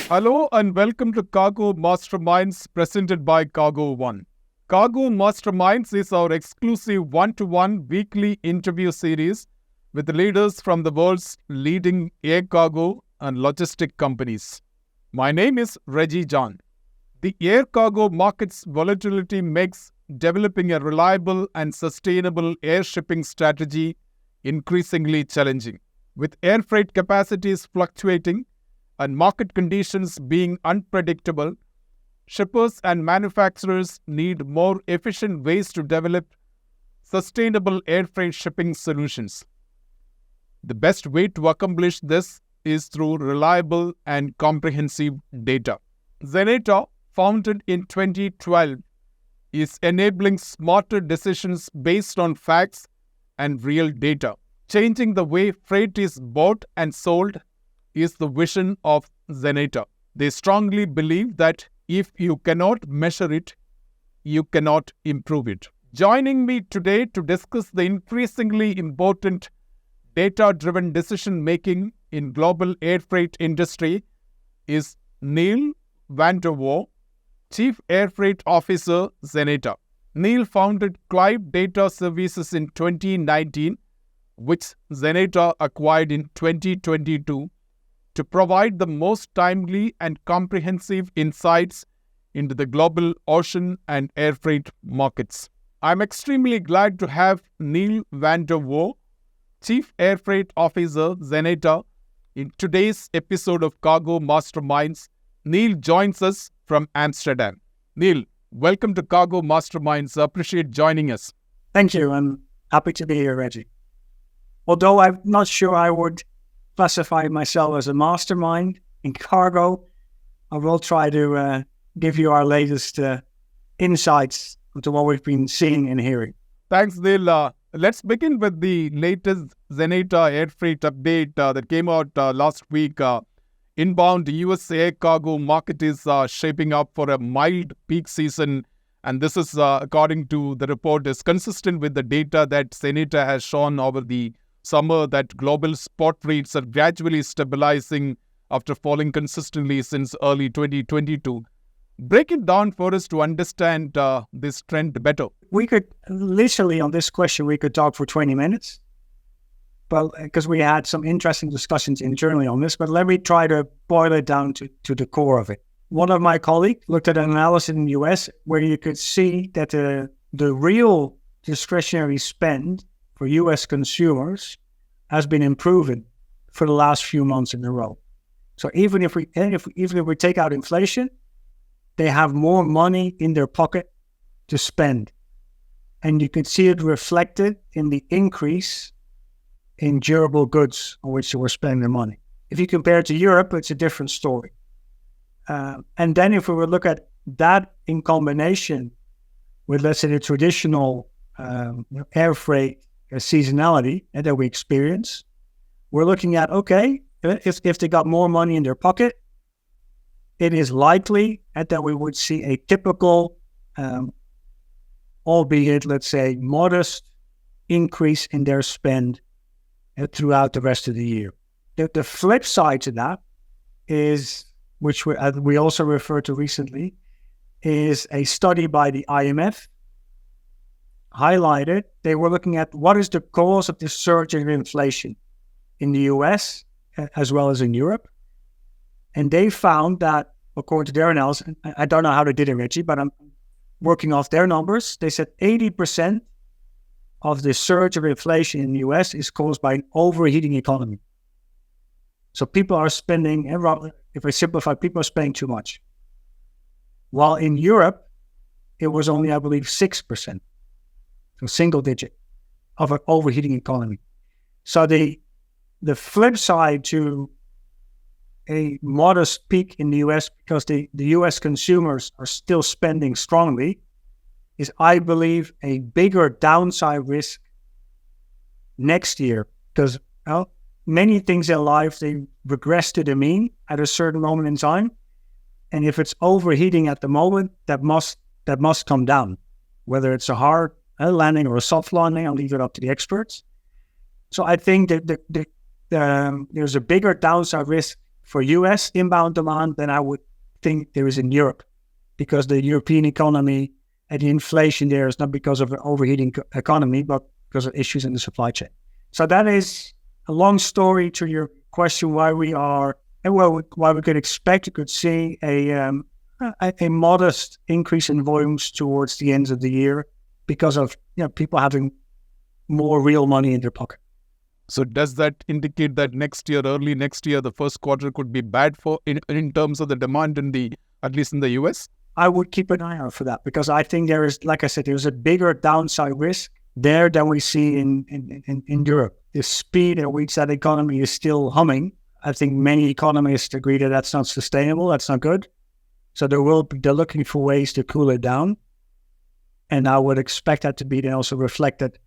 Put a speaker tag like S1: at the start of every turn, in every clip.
S1: Hello and welcome to Cargo Masterminds presented by cargo.one. Cargo Masterminds is our exclusive one-to-one weekly interview series with leaders from the world's leading air cargo and logistic companies. My name is Reggie John. The air cargo market's volatility makes developing a reliable and sustainable air shipping strategy increasingly challenging. With air freight capacities fluctuating and market conditions being unpredictable, shippers and manufacturers need more efficient ways to develop sustainable air freight shipping solutions. The best way to accomplish this is through reliable and comprehensive data. Xeneta, founded in 2012, is enabling smarter decisions based on facts and real data. Changing the way freight is bought and sold is the vision of Xeneta. They strongly believe that if you cannot measure it, you cannot improve it. Joining me today to discuss the increasingly important data-driven decision-making in global air freight industry is Niall Wouw, Chief Air Freight Officer, Xeneta. Niall founded Clive Data Services in 2019, which Xeneta acquired in 2022, to provide the most timely and comprehensive insights into the global ocean and air freight markets. I'm extremely glad to have Niall Wouw, Chief Air Freight Officer, Xeneta, in today's episode of Cargo Masterminds. Niall joins us from Amsterdam. Niall, welcome to Cargo Masterminds. I appreciate joining us.
S2: Thank you. I'm happy to be here, Reggie. Although I'm not sure I would classify myself as a mastermind in cargo, I will try to give you our latest insights into what we've been seeing and hearing.
S1: Thanks, Niall. Let's begin with the latest Xeneta air freight update that came out last week. Inbound US air cargo market is shaping up for a mild peak season, and this is, according to the report, is consistent with the data that Xeneta has shown over the summer that global spot rates are gradually stabilizing after falling consistently since early 2022. Break it down for us to understand this trend better.
S2: We could literally, on this question, we could talk for 20 minutes, but because we had some interesting discussions internally on this, but let me try to boil it down to the core of it. One of my colleagues looked at an analysis in the US where you could see that the real discretionary spend for US consumers has been improving for the last few months in a row. So even if we take out inflation, they have more money in their pocket to spend. And you can see it reflected in the increase in durable goods on which they were spending their money. If you compare it to Europe, it's a different story. And then if we would look at that in combination with, let's say, the traditional air freight seasonality that we experience, we're looking at, okay, if they got more money in their pocket, it is likely that we would see a typical, albeit, let's say, modest increase in their spend throughout the rest of the year. The flip side to that is, which we also referred to recently, is a study by the IMF highlighted. They were looking at what is the cause of the surge in inflation in the US as well as in Europe. And they found that, according to their analysis, I don't know how they did it, Reggie, but I'm working off their numbers. They said 80% of the surge of inflation in the US is caused by an overheating economy. So people are spending, if I simplify, people are spending too much. While in Europe, it was only, I believe, 6%, so single digit of an overheating economy. So the flip side to a modest peak in the US, because the US consumers are still spending strongly, is, I believe, a bigger downside risk next year, because many things in life, they regress to the mean at a certain moment in time. And if it's overheating at the moment, that must come down, whether it's a hard landing or a soft landing. I'll leave it up to the experts. So I think that there's a bigger downside risk for US inbound demand than I would think there is in Europe, because the European economy and the inflation there is not because of an overheating economy, but because of issues in the supply chain. So that is a long story to your question why we are, and why we could expect, you could see a modest increase in volumes towards the end of the year because of people having more real money in their pocket.
S1: So does that indicate that early next year, the first quarter could be bad for in terms of the demand at least in the US?
S2: I would keep an eye out for that, because I think there is, like I said, there's a bigger downside risk there than we see in Europe. The speed at which that economy is still humming, I think many economists agree that that's not sustainable, that's not good. So they're looking for ways to cool it down. And I would expect that to be then also reflected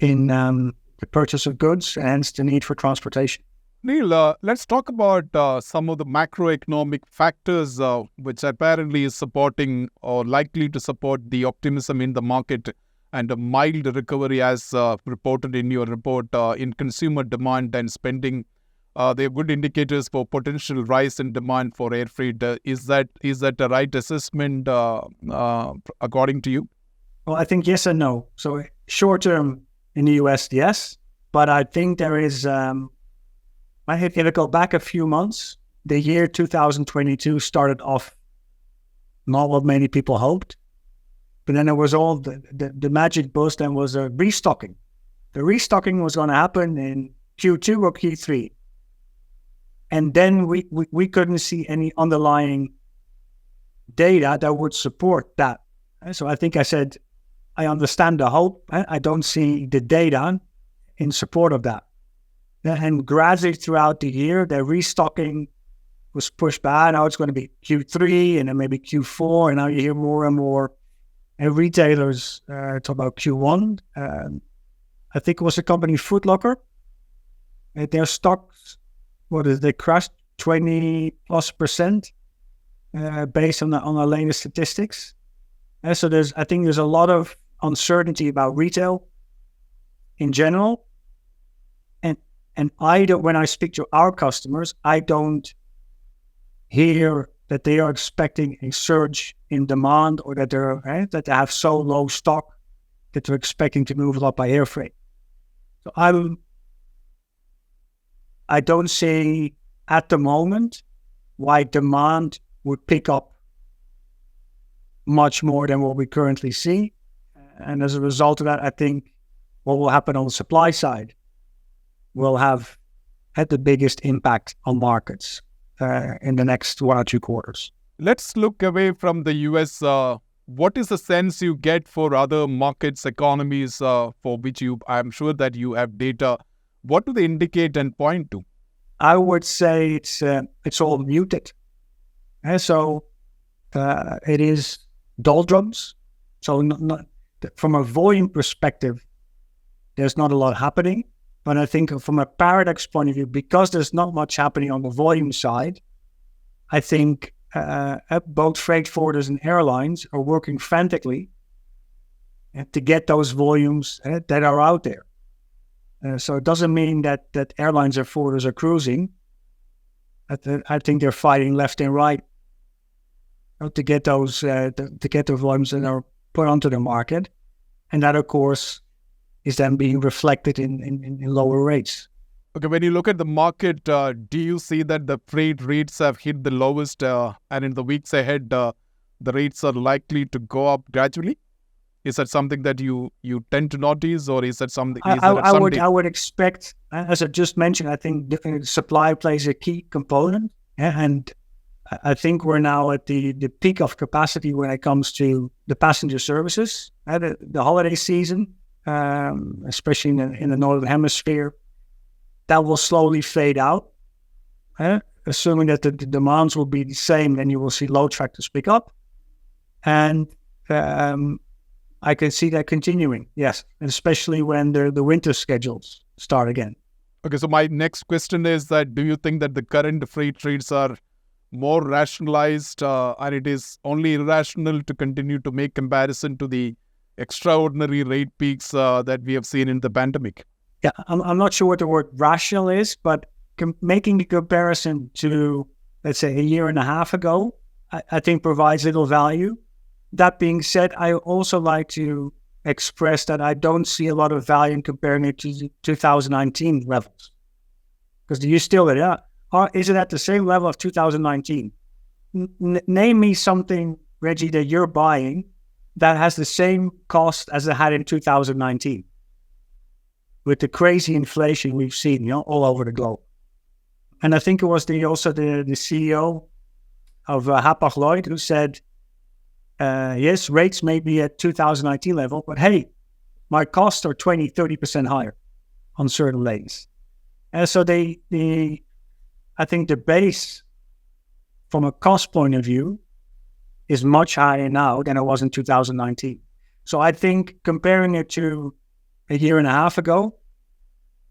S2: in the purchase of goods and hence the need for transportation.
S1: Niall, let's talk about some of the macroeconomic factors which apparently is supporting or likely to support the optimism in the market and a mild recovery as reported in your report in consumer demand and spending. They are good indicators for potential rise in demand for air freight. Is that a right assessment according to you?
S2: Well, I think yes and no. So short term in the US, yes. But I think there is, if you go back a few months, the year 2022 started off not what many people hoped. But then there was all the magic buzz, then was a restocking. The restocking was going to happen in Q2 or Q3. And then we couldn't see any underlying data that would support that. So I think I said, I understand the hope. I don't see the data in support of that. And gradually throughout the year, the restocking was pushed back. Now it's going to be Q3 and then maybe Q4. And now you hear more and more retailers talk about Q1. I think it was the company Foot Locker. Their stocks, they crashed 20+% based on the latest statistics. So I think there's a lot of uncertainty about retail in general. And when I speak to our customers, I don't hear that they are expecting a surge in demand or that they have so low stock that they're expecting to move a lot by air freight. So I don't see at the moment why demand would pick up much more than what we currently see. And as a result of that, I think what will happen on the supply side will have had the biggest impact on markets in the next 1 or 2 quarters.
S1: Let's look away from the US. What is the sense you get for other markets, economies for which I'm sure that you have data? What do they indicate and point to?
S2: I would say it's all muted. So it is doldrums. So not, from a volume perspective, there's not a lot happening. But I think from a paradox point of view, because there's not much happening on the volume side, I think both freight forwarders and airlines are working frantically to get those volumes that are out there. So it doesn't mean that airlines or forwarders are cruising. I think they're fighting left and right to get those volumes that are put onto the market, and that of course is then being reflected in lower rates.
S1: Okay, when you look at the market, do you see that the freight rates have hit the lowest, and in the weeks ahead, the rates are likely to go up gradually? Is that something that you tend to notice, or is that something?
S2: I would expect, as I just mentioned, I think supply plays a key component, and I think we're now at the peak of capacity when it comes to the passenger services. The holiday season, especially in the Northern Hemisphere, that will slowly fade out. Assuming that the demands will be the same, then you will see load factors pick up. And I can see that continuing, yes, and especially when the winter schedules start again.
S1: Okay, so my next question is that do you think that the current freight rates are more rationalized and it is only irrational to continue to make comparison to the extraordinary rate peaks that we have seen in the pandemic?
S2: Yeah, I'm not sure what the word rational is, but making the comparison to, let's say, a year and a half ago, I think provides little value. That being said, I also like to express that I don't see a lot of value in comparing it to 2019 levels. Because you still, is it at the same level of 2019? Name me something, Reggie, that you're buying that has the same cost as it had in 2019 with the crazy inflation we've seen, all over the globe. And I think it was also the CEO of Hapag-Lloyd who said, yes, rates may be at 2019 level, but hey, my costs are 20, 30% higher on certain lanes. And so I think the base from a cost point of view is much higher now than it was in 2019. So I think comparing it to a year and a half ago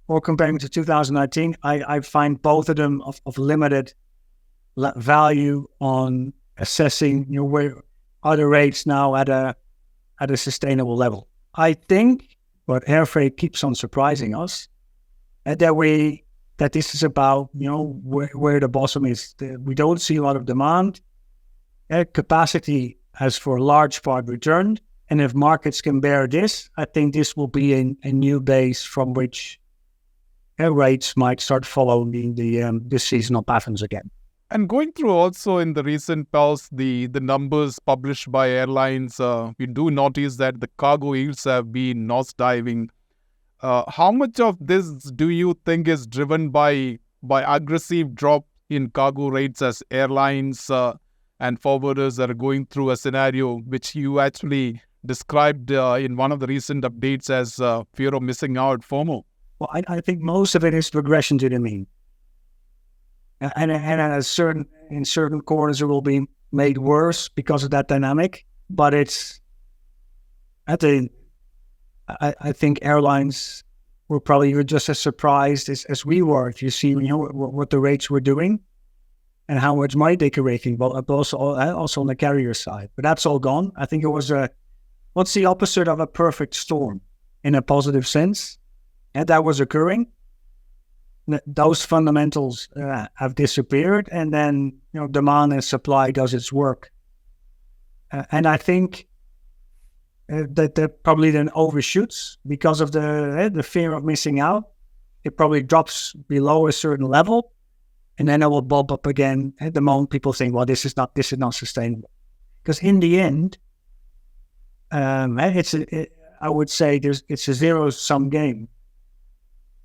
S2: or comparing to 2019, I find both of them of limited value on assessing where are the rates now at a sustainable level. I think what Airfreight keeps on surprising us that this is about where the bottom is. We don't see a lot of demand. Capacity has for a large part returned, and if markets can bear this, I think this will be a new base from which rates might start following the seasonal patterns again.
S1: And going through also in the recent past, the numbers published by airlines, we do notice that the cargo yields have been nosediving. How much of this do you think is driven by aggressive drop in cargo rates as airlines and forwarders are going through a scenario which you actually described in one of the recent updates as fear of missing out, FOMO?
S2: Well, I think most of it is regression to the mean. And in certain quarters it will be made worse because of that dynamic. But I think airlines were probably just as surprised as we were. If you see what the rates were doing and how much money they were making, but also on the carrier side. But that's all gone. I think it was what's the opposite of a perfect storm in a positive sense? And that was occurring. Those fundamentals have disappeared, and then demand and supply does its work. And I think that probably then overshoots because of the fear of missing out. It probably drops below a certain level, and then it will bump up again at the moment people think, well, this is not sustainable. Because in the end, I would say it's a zero-sum game.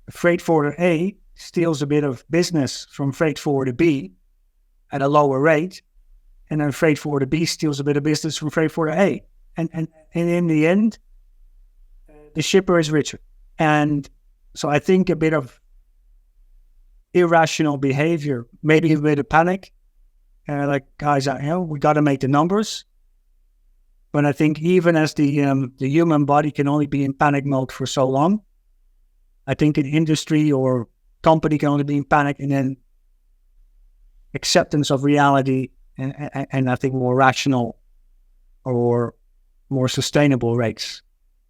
S2: Freight forwarder A steals a bit of business from freight forwarder B at a lower rate, and then freight forwarder B steals a bit of business from freight forwarder A. And in the end, the shipper is richer. And so I think a bit of irrational behavior, maybe a bit of panic, like guys, we got to make the numbers. But I think even as the human body can only be in panic mode for so long, I think an industry or company can only be in panic, and then acceptance of reality and I think more rational or more sustainable rates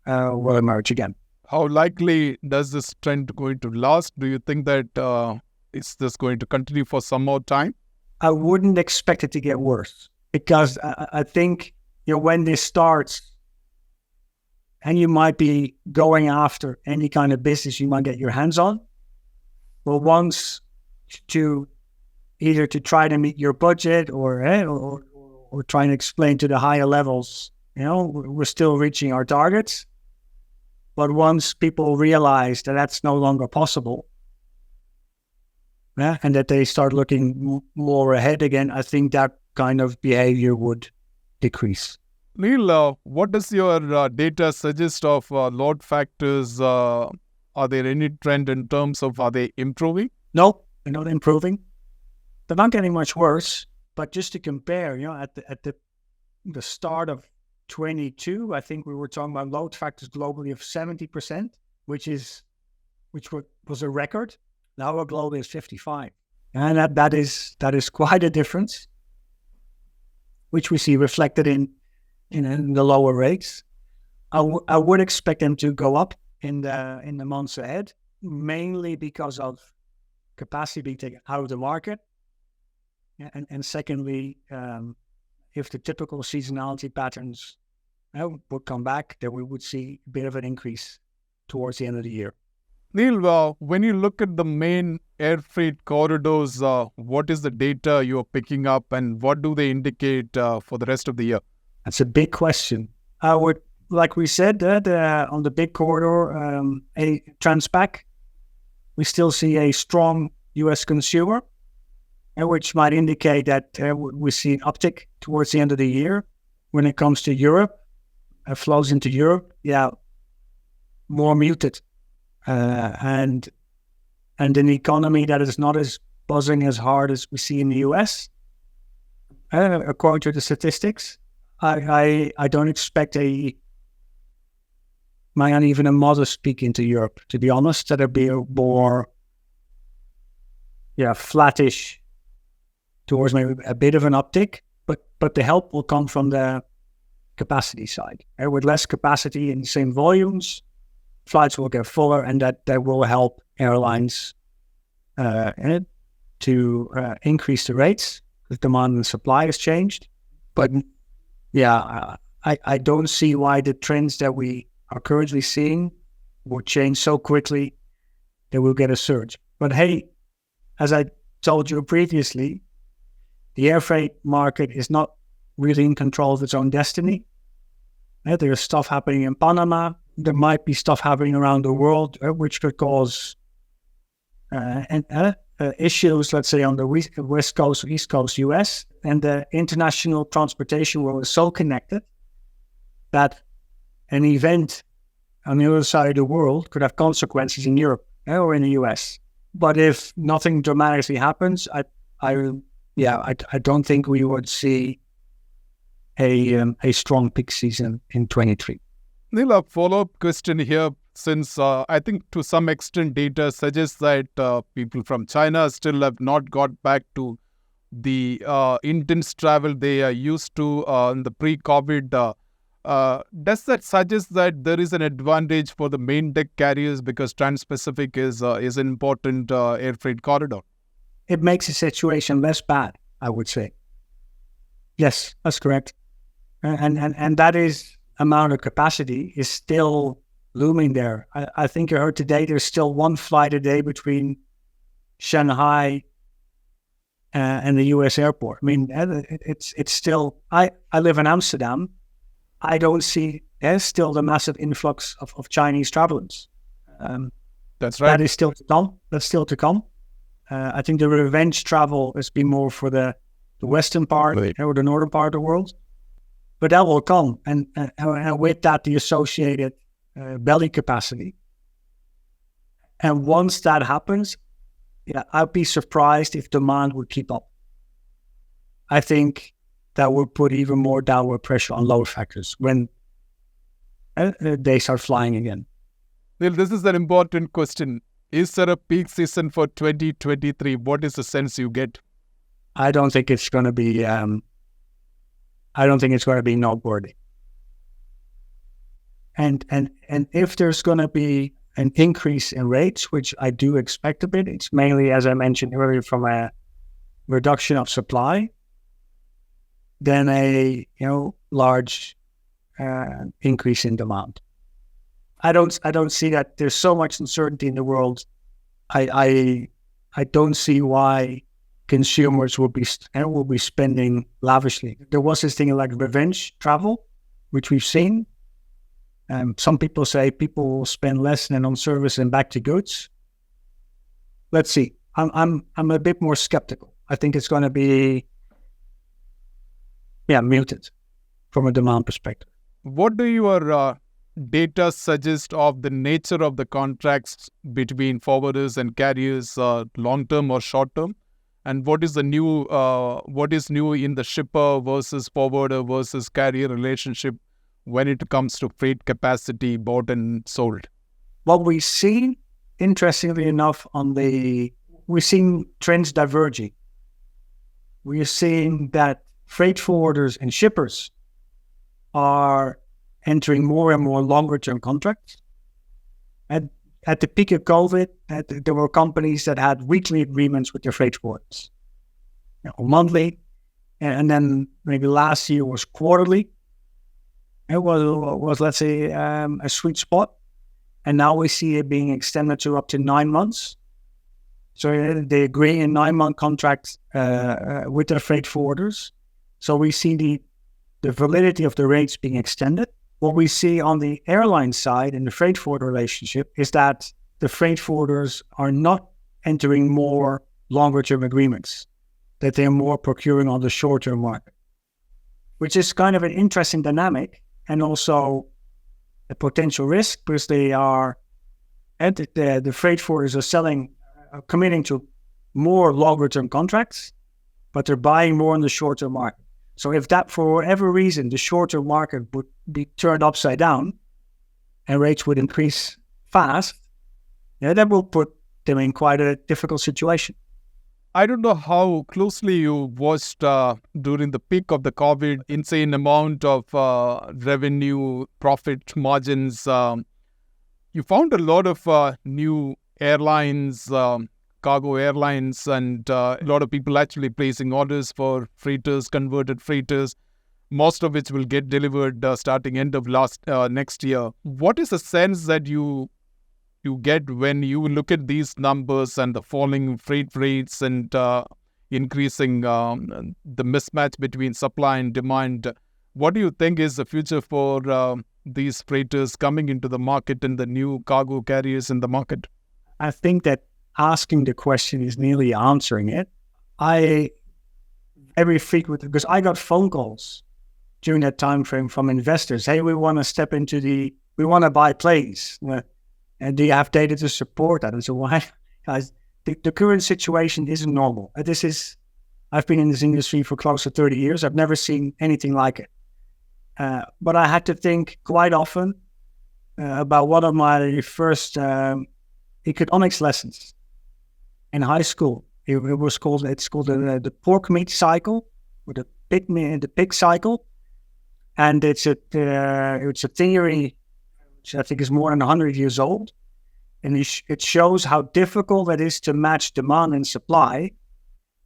S2: will emerge again.
S1: How likely does this trend going to last? Do you think that is this going to continue for some more time?
S2: I wouldn't expect it to get worse, because I think when this starts, and you might be going after any kind of business you might get your hands on, well, once to either to try to meet your budget or try and explain to the higher levels, we're still reaching our targets. But once people realize that that's no longer possible, and that they start looking more ahead again, I think that kind of behavior would decrease.
S1: Niall, what does your data suggest of load factors? Are there any trend in terms of are they improving?
S2: No, they're not improving. They're not getting much worse. But just to compare, at the start of 22, I think we were talking about load factors globally of 70%, which was a record. Now our globally is 55, and that is quite a difference, which we see reflected in the lower rates. I would expect them to go up in the months ahead, mainly because of capacity being taken out of the market. And secondly, if the typical seasonality patterns would come back, then we would see a bit of an increase towards the end of the year.
S1: Neil, when you look at the main air freight corridors, what is the data you're picking up and what do they indicate for the rest of the year?
S2: That's a big question. I would, like we said, on the big corridor, a Transpac, we still see a strong U.S. consumer, which might indicate that we see an uptick towards the end of the year. When it comes to Europe, flows into Europe, more muted. And an economy that is not as buzzing as hard as we see in the US, according to the statistics. I don't expect even a modest peak into Europe, to be honest. That'll be a more, flattish towards maybe a bit of an uptick, but the help will come from the capacity side. With less capacity in the same volumes, flights will get fuller, and that will help airlines to increase the rates because demand and supply has changed. But I don't see why the trends that we are currently seeing will change so quickly that we'll get a surge. But hey, as I told you previously, the air freight market is not really in control of its own destiny. There's stuff happening in Panama. There might be stuff happening around the world, which could cause issues, let's say, on the West Coast, East Coast US. And the international transportation world is so connected that an event on the other side of the world could have consequences in Europe or in the US. But if nothing dramatically happens, I don't think we would see a strong peak season in 23.
S1: Neil, a follow-up question here, since I think to some extent data suggests that people from China still have not got back to the intense travel they are used to in the pre-COVID. Does that suggest that there is an advantage for the main deck carriers because Trans-Pacific is an important air freight corridor?
S2: It makes the situation less bad, I would say. Yes, that's correct. And that is amount of capacity is still looming there. I think I heard today there's still one flight a day between Shanghai and the US airport. I mean, it's still, I live in Amsterdam. I don't see, there's still the massive influx of Chinese travelers.
S1: That's right.
S2: That is still to come. That's still to come. I think the revenge travel has been more for the western part or the northern part of the world. But that will come, and with that, the associated belly capacity. And once that happens, I'd be surprised if demand would keep up. I think that would put even more downward pressure on load factors when they start flying again.
S1: Well, this is an important question. Is there a peak season for 2023? What is the sense you get?
S2: I don't think it's going to be. I don't think it's going to be noteworthy. And if there's going to be an increase in rates, which I do expect a bit, it's mainly, as I mentioned earlier, from a reduction of supply, then a large increase in demand. I don't see that. There's so much uncertainty in the world. I don't see why consumers will be spending lavishly. There was this thing like revenge travel, which we've seen. Some people say people will spend less than on service and back to goods. Let's see. I'm a bit more skeptical. I think it's going to be muted from a demand perspective.
S1: What do your data suggest of the nature of the contracts between forwarders and carriers, long-term or short-term? And what is new in the shipper versus forwarder versus carrier relationship when it comes to freight capacity bought and sold?
S2: What we've seen, interestingly enough, we're seeing trends diverging. We're seeing that freight forwarders and shippers are entering more and more longer-term contracts. And at the peak of COVID, there were companies that had weekly agreements with their freight forwarders, monthly, and then maybe last year was quarterly. It was let's say a sweet spot, and now we see it being extended to up to 9 months. So they agree in 9-month contracts with their freight forwarders. So we see the validity of the rates being extended. What we see on the airline side in the freight forwarder relationship is that the freight forwarders are not entering more longer-term agreements, that they're more procuring on the short-term market, which is kind of an interesting dynamic and also a potential risk because they are, and the freight forwarders are committing to more longer-term contracts, but they're buying more in the short-term market. So if that, for whatever reason, the short-term market would be turned upside down and rates would increase fast, that will put them in quite a difficult situation.
S1: I don't know how closely you watched during the peak of the COVID, insane amount of revenue, profit margins. You found a lot of new airlines, cargo airlines, and a lot of people actually placing orders for freighters, converted freighters, most of which will get delivered starting end of next year. What is the sense that you get when you look at these numbers and the falling freight rates and increasing the mismatch between supply and demand? What do you think is the future for these freighters coming into the market and the new cargo carriers in the market?
S2: I think that asking the question is nearly answering it. Every frequent, because I got phone calls during that time frame from investors. Hey, we want to we want to buy planes. And do you have data to support that? And so why? Guys, the current situation isn't normal. I've been in this industry for close to 30 years. I've never seen anything like it. But I had to think quite often about one of my first economics lessons in high school. It's called the pork meat cycle, or the pig cycle, and it's a theory which I think is more than 100 years old, and it shows how difficult it is to match demand and supply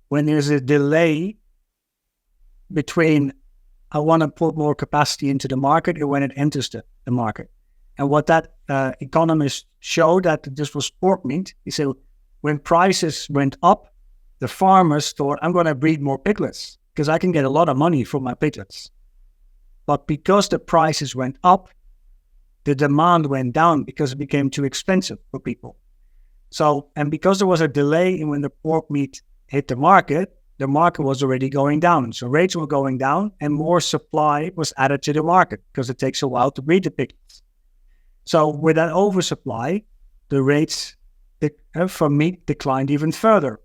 S2: when there's a delay between I want to put more capacity into the market and when it enters the market. And what that economist showed, that this was pork meat. He said when prices went up, the farmers thought, I'm going to breed more piglets because I can get a lot of money from my piglets. But because the prices went up, the demand went down because it became too expensive for people. So, and because there was a delay in when the pork meat hit the market was already going down. So rates were going down and more supply was added to the market because it takes a while to breed the piglets. So with that oversupply, the rates for meat declined even further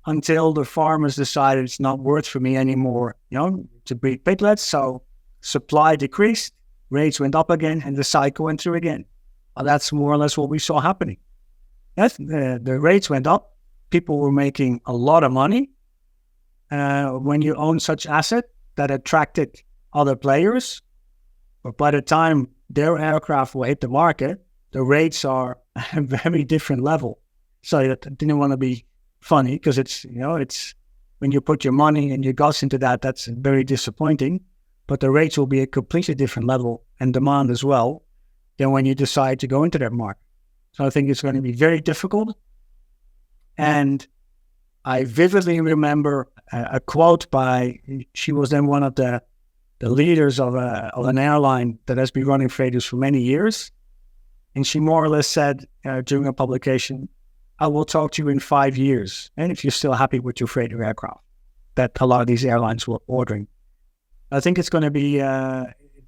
S2: until the farmers decided it's not worth for me anymore, to breed piglets. So supply decreased, rates went up again, and the cycle went through again. Well, that's more or less what we saw happening. The rates went up. People were making a lot of money. When you own such asset that attracted other players, but by the time their aircraft will hit the market, the rates are at a very different level. So I didn't want to be funny because it's when you put your money and your guts into that, that's very disappointing. But the rates will be a completely different level and demand as well than when you decide to go into that market. So I think it's going to be very difficult. And I vividly remember a quote she was then one of the leaders of an airline that has been running freighters for many years. And she more or less said during a publication, I will talk to you in 5 years. And if you're still happy with your freighter aircraft that a lot of these airlines were ordering. I think it's going to be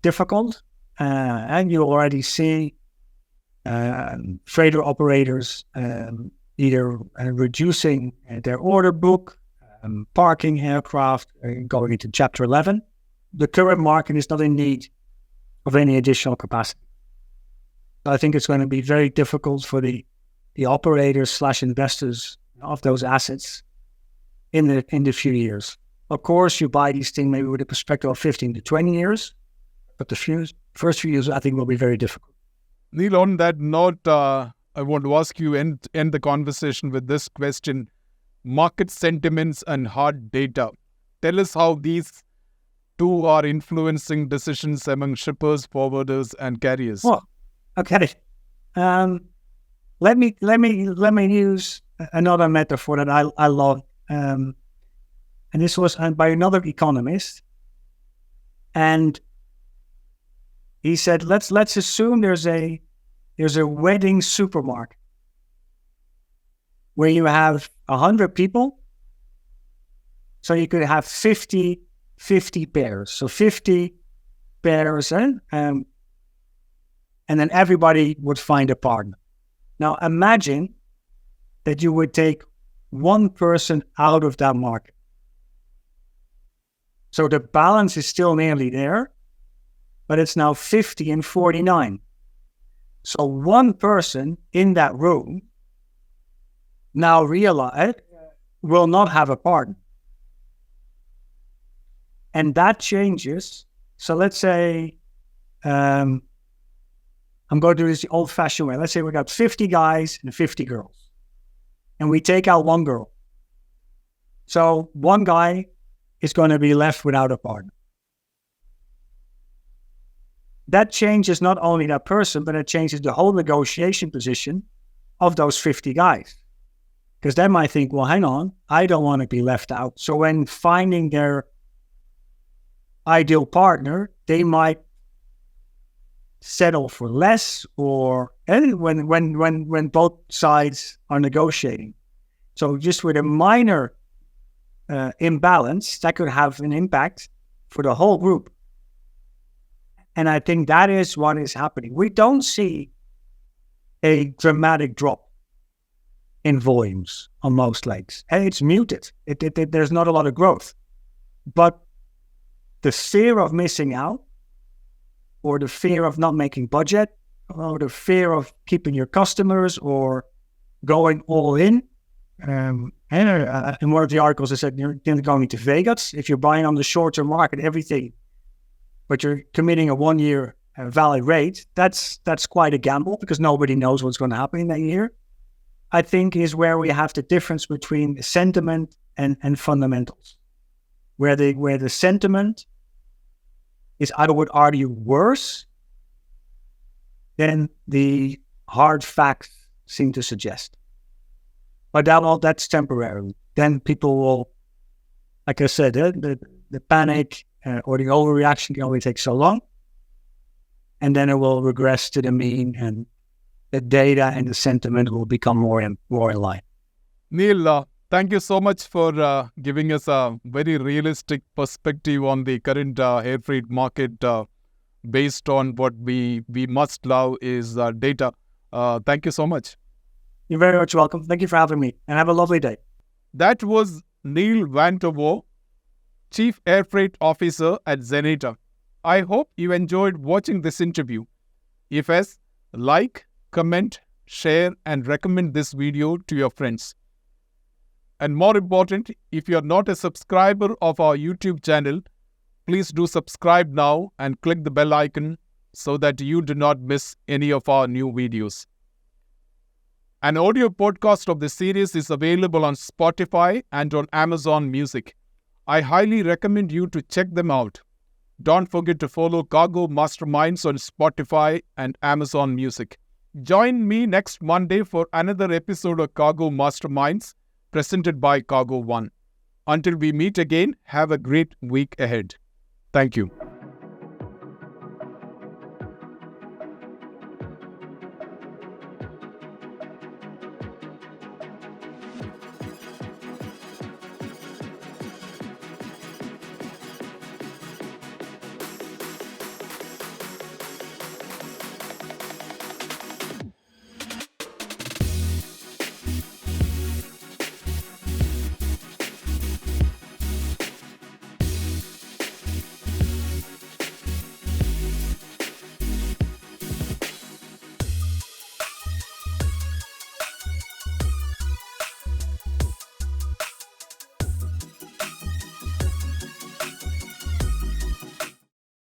S2: difficult. And you already see freighter operators either reducing their order book, parking aircraft, going into Chapter 11. The current market is not in need of any additional capacity. I think it's going to be very difficult for the operators / investors of those assets in the few years. Of course, you buy these things maybe with a perspective of 15 to 20 years, but the first few years I think will be very difficult.
S1: Neil, on that note, I want to ask you and end the conversation with this question. Market sentiments and hard data. Tell us how these two are influencing decisions among shippers, forwarders, and carriers.
S2: Well, okay. Let me use another metaphor that I love, and this was by another economist, and he said, let's assume there's a wedding supermarket where you have 100 people, so you could have 50 pairs, so 50 pairs, and then everybody would find a partner. Now imagine that you would take one person out of that market. So the balance is still nearly there, but it's now 50 and 49. So one person in that room now will not have a partner. And that changes. So let's say, I'm going to do this the old-fashioned way. Let's say we got 50 guys and 50 girls, and we take out one girl. So one guy is going to be left without a partner. That changes not only that person, but it changes the whole negotiation position of those 50 guys. Because they might think, well, hang on, I don't want to be left out. So when finding their ideal partner, they might settle for less, or when both sides are negotiating. So just with a minor imbalance, that could have an impact for the whole group. And I think that is what is happening. We don't see a dramatic drop in volumes on most legs. And it's muted. There's not a lot of growth. But the fear of missing out, or the fear of not making budget, or the fear of keeping your customers, or going all in. In one of the articles, I said, you're going to Vegas. If you're buying on the short-term market, everything, but you're committing a 1-year valid rate, that's quite a gamble, because nobody knows what's going to happen in that year. I think is where we have the difference between sentiment and fundamentals, where the sentiment is, I would argue, worse than the hard facts seem to suggest. But that's temporary. Then people will, like I said, the panic or the overreaction can only take so long, and then it will regress to the mean, and the data and the sentiment will become more in line.
S1: Niall, thank you so much for giving us a very realistic perspective on the current air freight market based on what we must love is data. Thank you so much.
S2: You're very much welcome. Thank you for having me, and have a lovely day.
S1: That was Niall van der Wouw, Chief Air Freight Officer at Xeneta. I hope you enjoyed watching this interview. If yes, like, comment, share, and recommend this video to your friends. And more important, if you're not a subscriber of our YouTube channel, please do subscribe now and click the bell icon so that you do not miss any of our new videos. An audio podcast of this series is available on Spotify and on Amazon Music. I highly recommend you to check them out. Don't forget to follow Cargo Masterminds on Spotify and Amazon Music. Join me next Monday for another episode of Cargo Masterminds presented by cargo.one. Until we meet again, have a great week ahead. Thank you.